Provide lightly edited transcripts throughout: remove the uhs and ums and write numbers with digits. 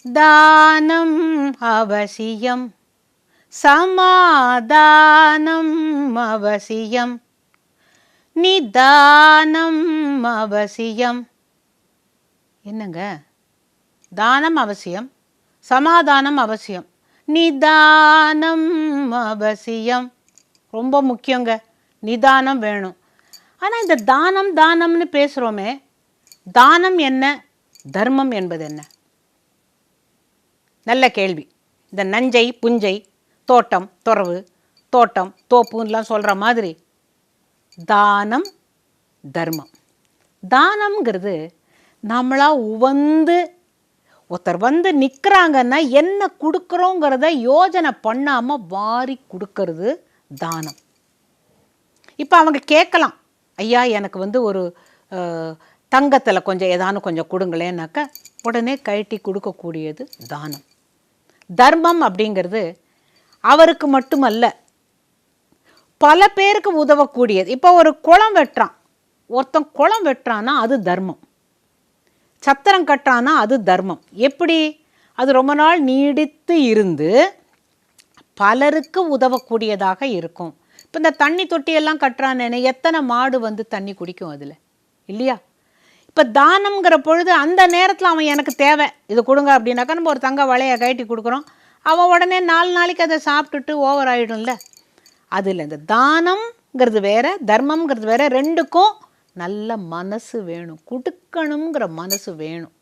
தானம் அவசியம், சமாதானம் அவசியம், நிதானம் அவசியம். என்னங்க, தானம் அவசியம், சமாதானம் அவசியம், நிதானம் அவசியம். ரொம்ப முக்கியங்க, நிதானம் வேணும். ஆனால் இந்த தானம் தானம்னு பேசுகிறோமே, தானம் என்ன, தர்மம் என்பது என்ன? நல்ல கேள்வி. இந்த நஞ்சை புஞ்சை, தோட்டம் துறவு, தோட்டம் தோப்புலாம் சொல்கிற மாதிரி தானம் தர்மம். தானம்ங்கிறது நம்மளா உவந்து ஒருத்தர் வந்து நிற்கிறாங்கன்னா என்ன கொடுக்குறோங்கிறத யோஜனை பண்ணாமல் வாரி கொடுக்கறது தானம். இப்போ அவங்க கேட்கலாம், ஐயா எனக்கு வந்து ஒரு தங்கத்தில் கொஞ்சம் ஏதானு கொஞ்சம் கொடுங்களேன்னாக்க உடனே கழட்டி கொடுக்கக்கூடியது தானம். தர்மம் அப்படிங்கிறது அவருக்கு மட்டுமல்ல, பல பேருக்கு உதவக்கூடியது. இப்போ ஒரு குளம் வெட்டுறான், ஒருத்தன் குளம் வெட்டுறான்னா அது தர்மம். சத்திரம் கட்டுறான்னா அது தர்மம். எப்படி? அது ரொம்ப நாள் நீடித்து இருந்து பலருக்கு உதவக்கூடியதாக இருக்கும். இப்போ இந்த தண்ணி தொட்டியெல்லாம் கட்டுறான்னு எத்தனை மாடு வந்து தண்ணி குடிக்கும் அதில், இல்லையா? இப்போ தானம்ங்கிற பொழுது அந்த நேரத்தில் அவன் எனக்கு தேவை இது கொடுங்க அப்படின்னாக்கா நம்ம ஒரு தங்க வளையை கட்டி கொடுக்குறோம், அவன் உடனே 4 நாளைக்கு அதை சாப்பிட்டுட்டு ஓவர் ஆகிடும்ல. அதில் இந்த தானம்ங்கிறது வேற, தர்மம்ங்கிறது வேற. ரெண்டுக்கும் நல்ல மனசு வேணும், கொடுக்கணுங்கிற மனசு வேணும்.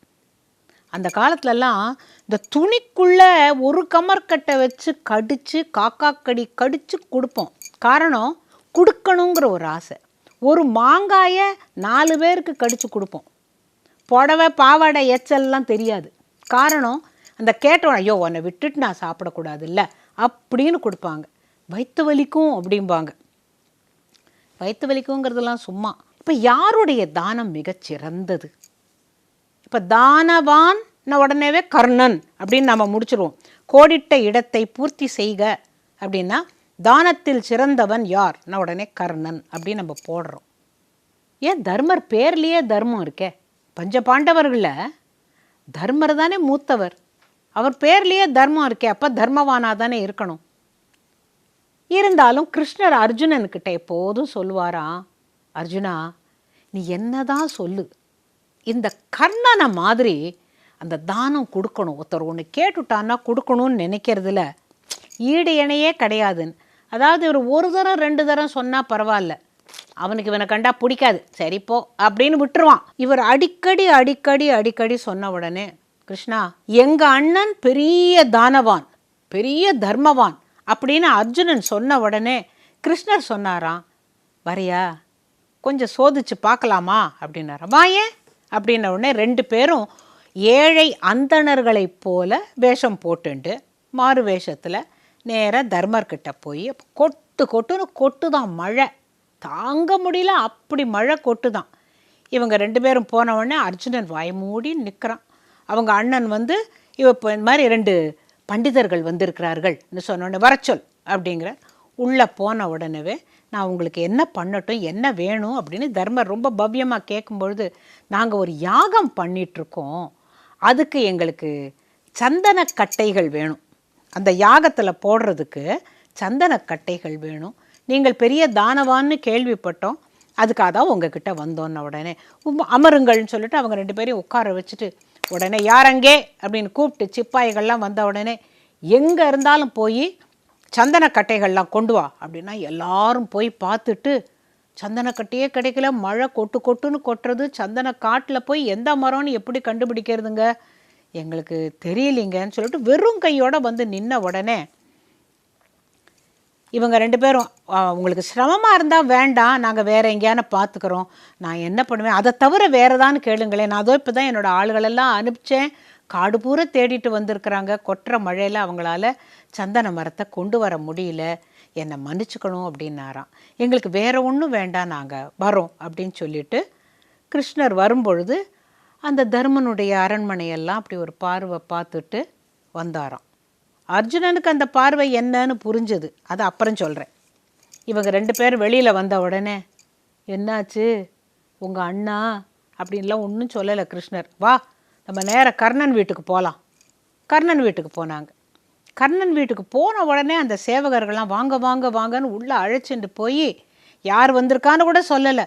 அந்த காலத்துலலாம் இந்த துணிக்குள்ளே ஒரு கமர்கட்டை வச்சு கடித்து காக்காக்கடி கடித்து கொடுப்போம். காரணம், கொடுக்கணுங்கிற ஒரு ஆசை. ஒரு மாங்காயை 4 பேருக்கு கடித்து கொடுப்போம். புடவை பாவாடை எச்சல்லாம் தெரியாது. காரணம், அந்த கேட்டோம், ஐயோ உன்னை விட்டுட்டு நான் சாப்பிடக்கூடாது இல்லை அப்படின்னு கொடுப்பாங்க. வயிற்று வலிக்கும் அப்படிம்பாங்க. வயிற்று வலிக்குங்கிறதுலாம் சும்மா. இப்போ யாருடைய தானம் மிகச்சிறந்தது? இப்போ தானவான் உடனேவே கர்ணன் அப்படின்னு நம்ம முடிச்சிருவோம். கோடிட்ட இடத்தை பூர்த்தி செய்க அப்படின்னா தானத்தில் சிறந்தவன் யார்? உடனே கர்ணன் அப்படின்னு நம்ம போடுறோம். ஏன் தர்மர் பேர்லேயே தர்மம் இருக்கே. பஞ்ச பாண்டவர்களில் தர்மர் தானே மூத்தவர், அவர் பேர்லேயே தர்மம் இருக்கே, அப்போ தர்மவானாக தானே இருக்கணும். இருந்தாலும் கிருஷ்ணர் அர்ஜுனன்கிட்ட எப்போதும் சொல்லுவாராம், அர்ஜுனா நீ என்னதான் சொல்லு, இந்த கர்ணனை மாதிரி அந்த தானம் கொடுக்கணும். ஒருத்தர் ஒன்று கேட்டுட்டான்னா கொடுக்கணும்னு நினைக்கிறதுல ஈடு இணையே கிடையாதுன்னு. அதாவது இவர் ஒரு தரம் 2 தரம் சொன்னால் பரவாயில்ல, அவனுக்கு இவனை கண்டா பிடிக்காது, சரிப்போ அப்படின்னு விட்டுருவான். இவர் அடிக்கடி அடிக்கடி அடிக்கடி சொன்ன உடனே, கிருஷ்ணா எங்கள் அண்ணன் பெரிய தானவான், பெரிய தர்மவான் அப்படின்னு அர்ஜுனன் சொன்ன உடனே கிருஷ்ணர் சொன்னாராம், வரையா கொஞ்சம் சோதிச்சு பார்க்கலாமா அப்படின்னாராம். வாயே அப்படின்ன உடனே 2 பேரும் ஏழை அந்தணர்களைப் போல வேஷம் போட்டுண்டு மாறு வேஷத்தில் நேராக தர்மர்கிட்ட போய் கொட்டு கொட்டுன்னு கொட்டுதான், மழை தாங்க முடியல, அப்படி மழை கொட்டுதான். இவங்க 2 பேரும் போன உடனே அர்ஜுனன் வாய்மூடி நிற்கிறான். அவங்க அண்ணன் வந்து இப்போ இந்த மாதிரி 2 பண்டிதர்கள் வந்திருக்கிறார்கள்னு சொன்னோடனே வரச்சொல் அப்படிங்கிற. உள்ளே போன உடனே நான் உங்களுக்கு என்ன பண்ணட்டும், என்ன வேணும் அப்படின்னு தர்மர் ரொம்ப பவ்யமாக கேட்கும்பொழுது, நாங்கள் ஒரு யாகம் பண்ணிகிட்ருக்கோம், அதுக்கு எங்களுக்கு சந்தனக்கட்டைகள் வேணும், அந்த யாகத்தில் போடுறதுக்கு சந்தனக்கட்டைகள் வேணும், நீங்கள் பெரிய தானவான்னு கேள்விப்பட்டோம், அதுக்காக தான் உங்ககிட்ட வந்தோன்ன உடனே அமருங்கள்னு சொல்லிட்டு அவங்க 2 பேரையும் உட்கார வச்சுட்டு உடனே யாரங்கே அப்படின்னு கூப்பிட்டு சிப்பாய்கள்லாம் வந்த உடனே எங்கே இருந்தாலும் போய் சந்தனக்கட்டைகள்லாம் கொண்டு வா அப்படின்னா எல்லாரும் போய் பார்த்துட்டு சந்தனக்கட்டையே கிடைக்கல, மழை கொட்டு கொட்டுன்னு கொட்டுறது, சந்தன காட்டில் போய் எந்த மரம்னு எப்படி கண்டுபிடிக்கிறதுங்க, எங்களுக்கு தெரியலிங்கன்னு சொல்லிட்டு வெறும் கையோடு வந்து நின்ன உடனே இவங்க 2 பேரும், உங்களுக்கு சிரமமாக இருந்தால் வேண்டாம், நாங்கள் வேறு எங்கேயான பார்த்துக்குறோம், நான் என்ன பண்ணுவேன், அதை தவிர வேறு ஏதான்னு கேளுங்களேன், நான் அதோ இப்போ தான் என்னோடய ஆளுகளெல்லாம் அனுப்பிச்சேன், காடு பூரா தேடிட்டு வந்திருக்கிறாங்க, கொட்டுற மழையில் அவங்களால சந்தன மரத்தை கொண்டு வர முடியல, என்னை மன்னிச்சுக்கணும் அப்படின்னாராம். எங்களுக்கு வேறு ஒன்றும் வேண்டாம், நாங்கள் வரோம் அப்படின்னு சொல்லிட்டு கிருஷ்ணர் வரும்பொழுது அந்த தர்மனுடைய அரண்மனையெல்லாம் அப்படி ஒரு பார்வை பார்த்துட்டு வந்தாராம். அர்ஜுனனுக்கு அந்த பார்வை என்னன்னு புரிஞ்சது, அது அப்புறம் சொல்கிறேன். இவங்க 2 பேர் வெளியில் வந்த உடனே, என்னாச்சு உங்கள் அண்ணா அப்படின்லாம் ஒன்றும் சொல்லலை கிருஷ்ணர், வா நம்ம நேராக கர்ணன் வீட்டுக்கு போகலாம் கர்ணன் வீட்டுக்கு போனாங்க. கர்ணன் வீட்டுக்கு போன உடனே அந்த சேவகர்கள்லாம் வாங்க வாங்க வாங்கன்னு உள்ளே அழைச்சிட்டு போய் யார் வந்திருக்கான்னு கூட சொல்லலை,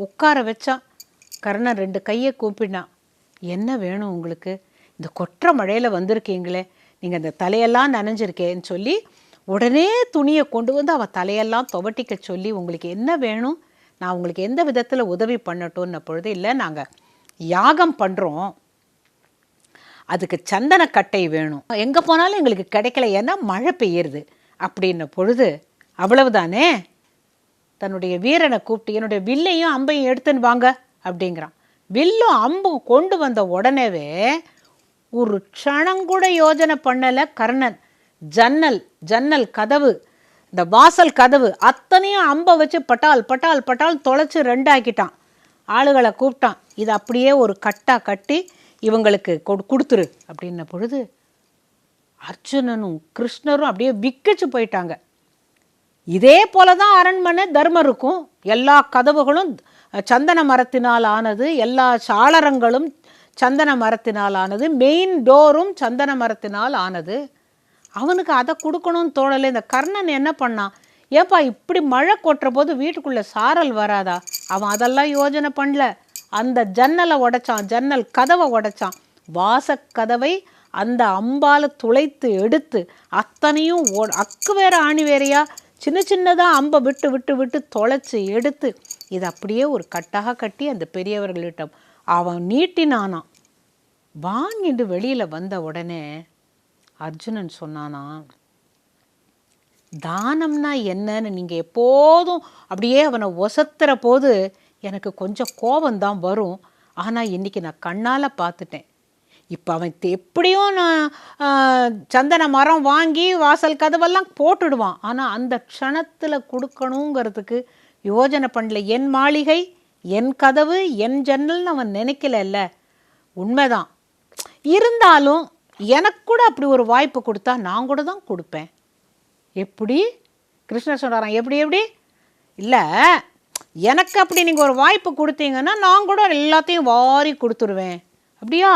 உட்கார வச்சான். கர்ணன் 2 கையை கூப்பினான். என்ன வேணும் உங்களுக்கு? இந்த கொற்ற மழையில் வந்திருக்கீங்களே, நீங்கள் அந்த தலையெல்லாம் நனைஞ்சிருக்கேன்னு சொல்லி உடனே துணியை கொண்டு வந்து அவன் தலையெல்லாம் துவட்டிக்க சொல்லி, உங்களுக்கு என்ன வேணும், நான் உங்களுக்கு எந்த விதத்தில் உதவி பண்ணட்டும்னு பொழுது, இல்லை நாங்கள் யாகம் பண்ணுறோம், அதுக்கு சந்தனக்கட்டை வேணும், எங்கே போனாலும் எங்களுக்கு கிடைக்கல, ஏன்னா மழை பெய்யுறது அப்படின்ன பொழுது, அவ்வளவுதானே, தன்னுடைய வீரனை கூப்பிட்டு என்னுடைய வில்லையும் அம்பையும் எடுத்துன்னு வாங்க அப்படிங்கிறான். வில்லும் அம்பும் கொண்டு வந்த உடனேவே ஒரு க்ஷணங்கூட யோஜனை பண்ணலை கர்ணன். ஜன்னல் கதவு, இந்த வாசல் கதவு அத்தனையும் அம்பை வச்சு பட்டால் பட்டால் பட்டால் தொலைச்சி 2 ஆக்கிட்டான். ஆளுகளை கூப்பிட்டான், இது அப்படியே ஒரு கட்டாக கட்டி இவங்களுக்கு கொடுத்துரு அப்படின்ன பொழுது அர்ஜுனனும் கிருஷ்ணரும் அப்படியே விக்கிச்சு போயிட்டாங்க. இதே போல தான் அரண்மனை தர்மருக்கும். எல்லா கதவுகளும் சந்தன மரத்தினால் ஆனது, எல்லா சாளரங்களும் சந்தன மரத்தினால் ஆனது, மெயின் டோரும் சந்தன மரத்தினால் ஆனது. அவனுக்கு அதை கொடுக்கணும்னு தோணலை. இந்த கர்ணன் என்ன பண்ணான், ஏப்பா இப்படி மழை கொட்டுற போது வீட்டுக்குள்ளே சாரல் வராதா, அவன் அதெல்லாம் யோஜனை பண்ணல. அந்த ஜன்னலை உடைச்சான், ஜன்னல் கதவை உடைச்சான். வாசக்கதவை அந்த அம்பால் துளைத்து எடுத்து அத்தனையும் அக்கு வேற ஆணி வேறையா சின்ன சின்னதாக அம்பை விட்டு விட்டு விட்டு தொலைச்சி எடுத்து இது அப்படியே ஒரு கட்டாக கட்டி அந்த பெரியவர்களிடம் அவன் நீட்டினானான். வாங்கிட்டு வெளியில் வந்த உடனே அர்ஜுனன் சொன்னானா, தானம்னா என்னன்னு நீங்கள் எப்போதும் அப்படியே அவனை ஒசத்துற போது எனக்கு கொஞ்சம் கோபந்தான் வரும். ஆனால் இன்றைக்கி நான் கண்ணால் பார்த்துட்டேன். இப்போ அவன் எப்படியும் நான் சந்தன மரம் வாங்கி வாசல் கதவெல்லாம் போட்டுடுவான். ஆனால் அந்த க்ஷணத்தில் கொடுக்கணுங்கிறதுக்கு யோஜனை பண்ணல. என் மாளிகை, என் கதவு, என் ஜன்னல்னு அவன் நினைக்கல. உண்மைதான். இருந்தாலும் எனக்கு கூட அப்படி ஒரு வாய்ப்பு கொடுத்தா நான் கூட தான் கொடுப்பேன். எப்படி? கிருஷ்ணர் சொல்கிறான், எப்படி இல்லை, எனக்கு அப்படி நீங்கள் ஒரு வாய்ப்பு கொடுத்தீங்கன்னா நான் கூட எல்லாத்தையும் வாரி கொடுத்துருவேன். அப்படியா?